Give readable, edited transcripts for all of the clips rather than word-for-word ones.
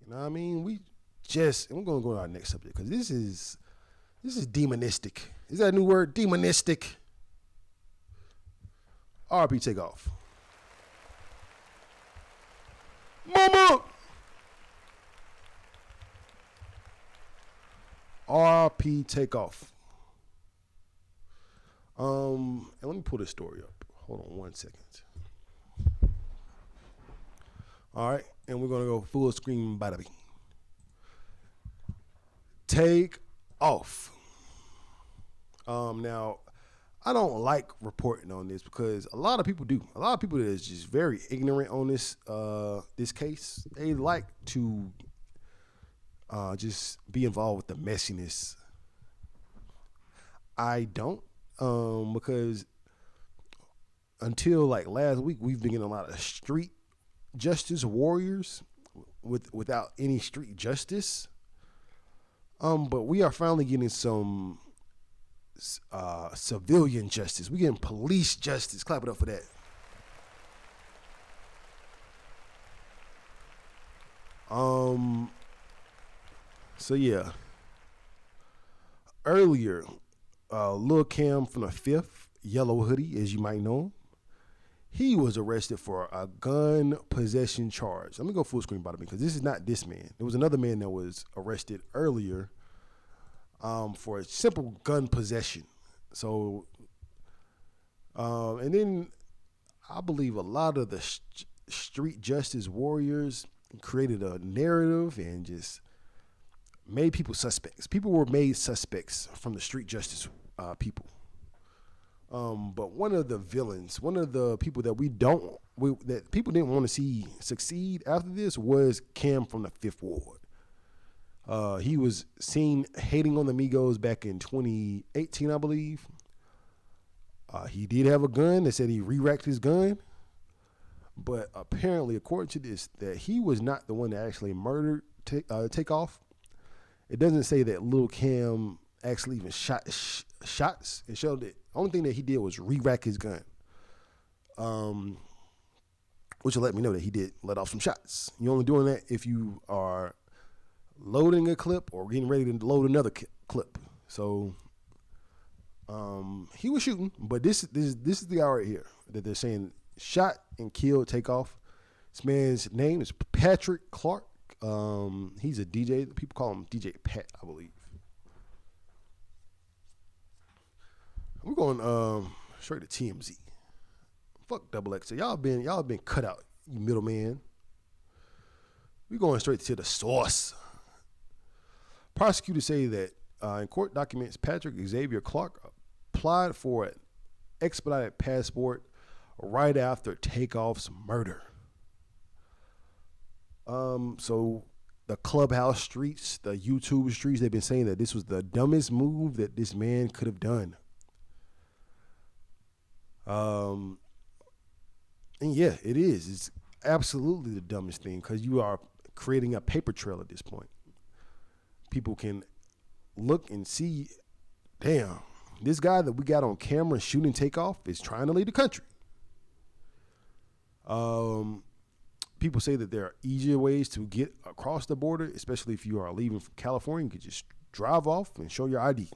You know what I mean? And we're gonna go to our next subject because this is demonistic. Is that a new word? Demonistic. RP Takeoff. Mama. RP Takeoff. And let me pull this story up. Hold on 1 second. All right, and we're gonna go full screen bada bing. Take off. Now, I don't like reporting on this because a lot of people do. A lot of people that is just very ignorant on this this case. They like to just be involved with the messiness. I don't, because until like last week, we've been getting a lot of street justice warriors without any street justice. But we are finally getting some civilian justice. We're getting police justice. Clap it up for that. So yeah. Earlier, Lil Cam from the Fifth, Yellow Hoodie, as you might know him, he was arrested for a gun possession charge. Let me go full screen about it because this is not this man. There was another man that was arrested earlier for a simple gun possession. So, and then I believe a lot of the street justice warriors created a narrative and just made people suspects. People were made suspects from the street justice people. But one of the villains, one of the people that that people didn't want to see succeed after this was Cam from the Fifth Ward. He was seen hating on the Migos back in 2018, I believe. He did have a gun. They said he re-racked his gun. But apparently, according to this, that he was not the one that actually murdered Takeoff. It doesn't say that Lil Cam actually even shot shots. It showed that the only thing that he did was re-rack his gun. Which will let me know that he did let off some shots. You're only doing that if you are loading a clip or getting ready to load another clip. So he was shooting, but this is the guy right here that they're saying shot and killed Takeoff. This man's name is Patrick Clark. He's a DJ. People call him DJ Pat, I believe. We're going straight to TMZ. Fuck Double X. So y'all been cut out, you middleman. We're going straight to the source. Prosecutors say that in court documents, Patrick Xavier Clark applied for an expedited passport right after Takeoff's murder. So the Clubhouse streets, the YouTube streets, they've been saying that this was the dumbest move that this man could have done. And yeah, it is. It's absolutely the dumbest thing because you are creating a paper trail at this point. People can look and see, damn, this guy that we got on camera shooting Takeoff is trying to leave the country. People say that there are easier ways to get across the border, especially if you are leaving from California. You could just drive off and show your ID.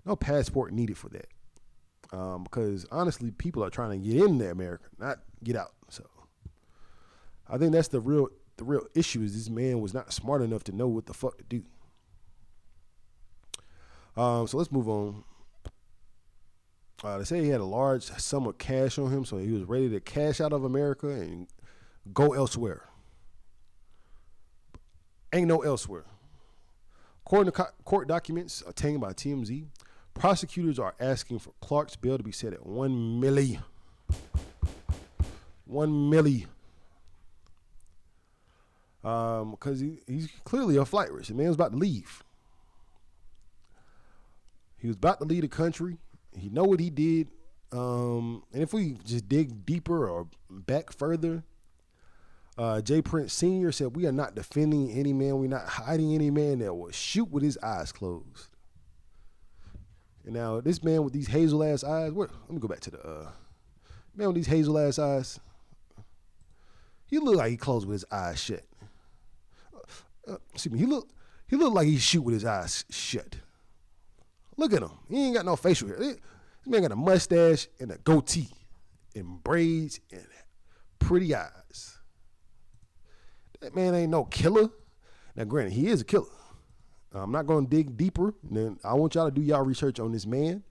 No passport needed for that. Because honestly, people are trying to get into America, not get out. So I think that's the real issue is this man was not smart enough to know what the fuck to do. So let's move on. They say he had a large sum of cash on him, so he was ready to cash out of America and go elsewhere. Ain't no elsewhere. According to court documents obtained by TMZ, prosecutors are asking for Clark's bail to be set at $1 million. $1 million. Because he's clearly a flight risk. The man was about to leave. He was about to leave the country. He know what he did. And if we just dig deeper or back further, Jay Prince Sr. said, "We are not defending any man. We're not hiding any man that will shoot with his eyes closed." And now this man with these hazel ass eyes, let me go back to the man with these hazel ass eyes. He look like he closed with his eyes shut. Excuse me. He looked like he shoot with his eyes shut. Look at him. He ain't got no facial hair. This man got a mustache and a goatee and braids and pretty eyes. That man ain't no killer. Now, granted, he is a killer. I'm not going to dig deeper. Then I want y'all to do y'all research on this man.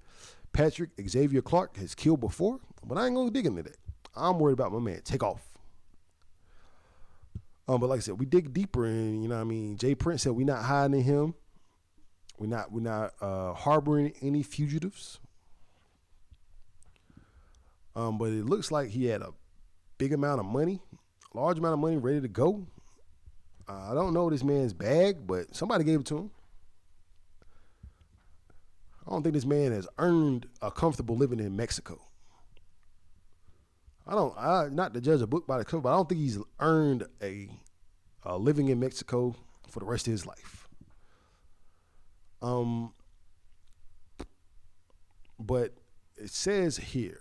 Patrick Xavier Clark has killed before, but I ain't going to dig into that. I'm worried about my man. TakeOff. But like I said, we dig deeper, and you know what I mean. Jay Prince said we're not hiding him. We're not harboring any fugitives. But it looks like he had a big amount of money, large amount of money ready to go. I don't know this man's bag, but somebody gave it to him. I don't think this man has earned a comfortable living in Mexico. Not to judge a book by the cover, but I don't think he's earned a living in Mexico for the rest of his life. But it says here,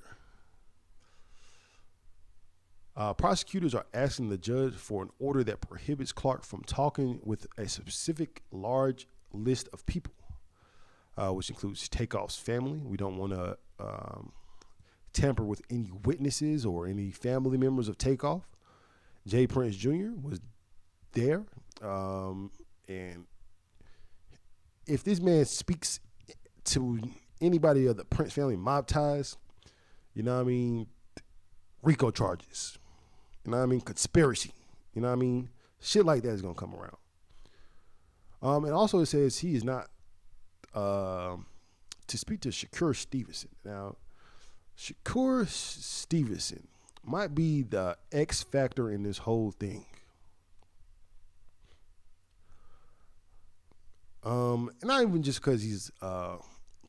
prosecutors are asking the judge for an order that prohibits Clark from talking with a specific large list of people, which includes TakeOff's family. We don't want to tamper with any witnesses or any family members of TakeOff. Jay Prince Jr. was there, and if this man speaks to anybody of the Prince family mob ties, you know what I mean, RICO charges, you know what I mean, conspiracy, you know what I mean, shit like that is gonna come around. And also it says he is not to speak to Shakur Stevenson. Now, Shakur Stevenson might be the X factor in this whole thing. And not even just because he's a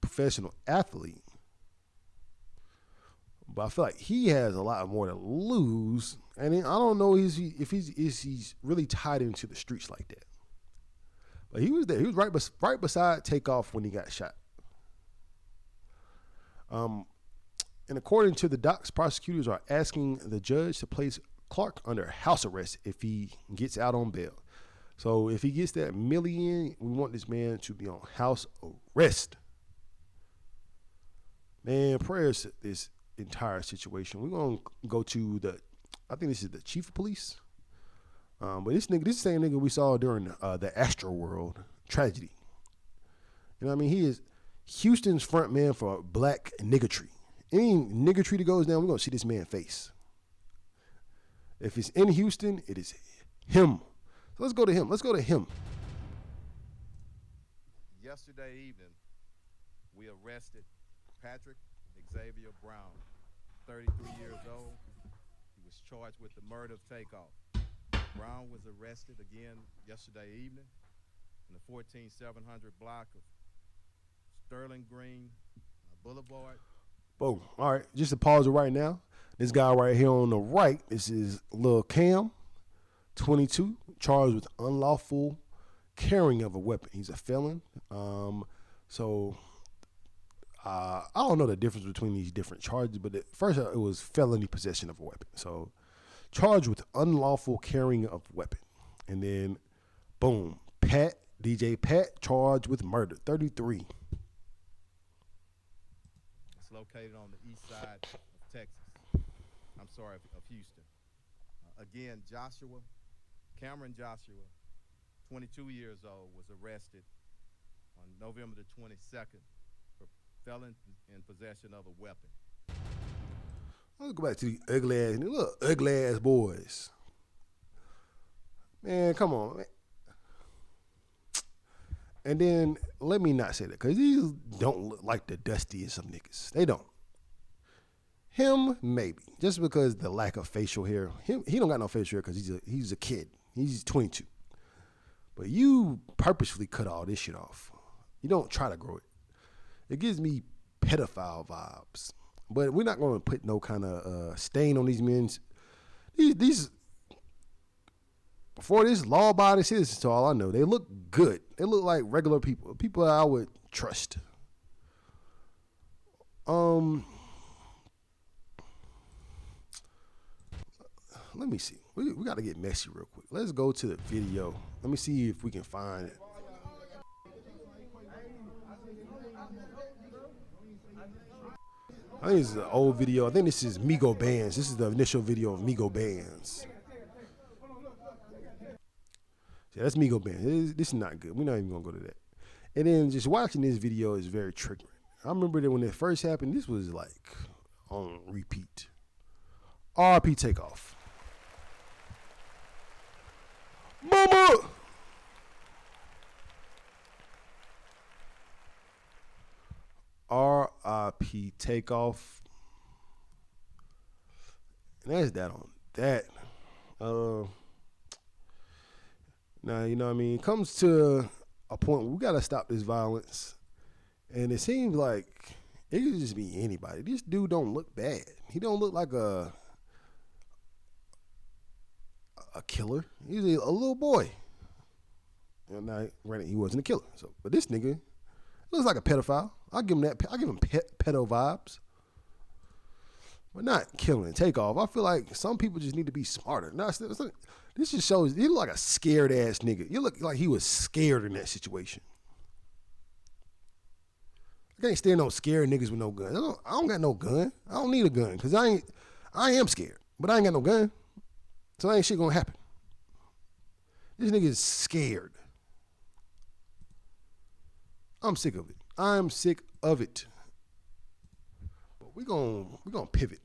professional athlete, but I feel like he has a lot more to lose. And I don't know if he's really tied into the streets like that. But he was there. He was right beside TakeOff when he got shot. And according to the docs, prosecutors are asking the judge to place Clark under house arrest if he gets out on bail. So if he gets that million, we want this man to be on house arrest. Man, prayers to this entire situation. We're going to go to I think this is the chief of police. But this is the same nigga we saw during the Astro World tragedy. You know what I mean? He is Houston's front man for black niggatry. Any niggatry that goes down, we're going to see this man's face. If it's in Houston, it is him. So let's go to him. Let's go to him. Yesterday evening, we arrested Patrick Xavier Brown, 33 years old. He was charged with the murder of TakeOff. Brown was arrested again yesterday evening in the 14700 block of Sterling Green Boulevard. Boom. All right, just to pause it right now. This guy right here on the right, this is Lil Cam, 22, charged with unlawful carrying of a weapon. He's a felon. I don't know the difference between these different charges, but first it was felony possession of a weapon. So charged with unlawful carrying of weapon. And then, boom, DJ Pat, charged with murder, 33. It's located on the east side of Texas. Of Houston. Again, Cameron Joshua, 22 years old, was arrested on November the 22nd for felon in possession of a weapon. Let's go back to the ugly ass boys. Man, come on, man. And then let me not say that, because these don't look like the dustiest of niggas. They don't. Him, maybe, just because the lack of facial hair. He don't got no facial hair because he's a kid. He's 22. But you purposefully cut all this shit off. You don't try to grow it. It gives me pedophile vibes. But we're not going to put no kind of stain on these men. These before this law-abiding citizens, to all I know, they look good. They look like regular people. People I would trust. Let me see. We got to get messy real quick. Let's go to the video. Let me see if we can find it. I think this is an old video. I think this is Migo Bands. This is the initial video of Migo Bands. Yeah, that's Migo Bands. This is not good. We're not even going to go to that. And then just watching this video is very triggering. I remember that when it first happened, this was like on repeat. RP TakeOff. Mama! RIP TakeOff. And that's that on that. Now, you know what I mean? It comes to a point where we got to stop this violence. And it seems like it could just be anybody. This dude don't look bad. He don't look like a killer. He's a little boy. And now, granted, he wasn't a killer. So, but this nigga looks like a pedophile. I'll give him that. I'll give him pedo vibes. But not killing. TakeOff. I feel like some people just need to be smarter. Now, this just shows he look like a scared ass nigga. You look like he was scared in that situation. I can't stand no scared niggas with no gun. I don't got no gun. I don't need a gun because I am scared, but I ain't got no gun, so ain't shit gonna happen. This nigga is scared. I'm sick of it. I'm sick of it. But we gonna pivot.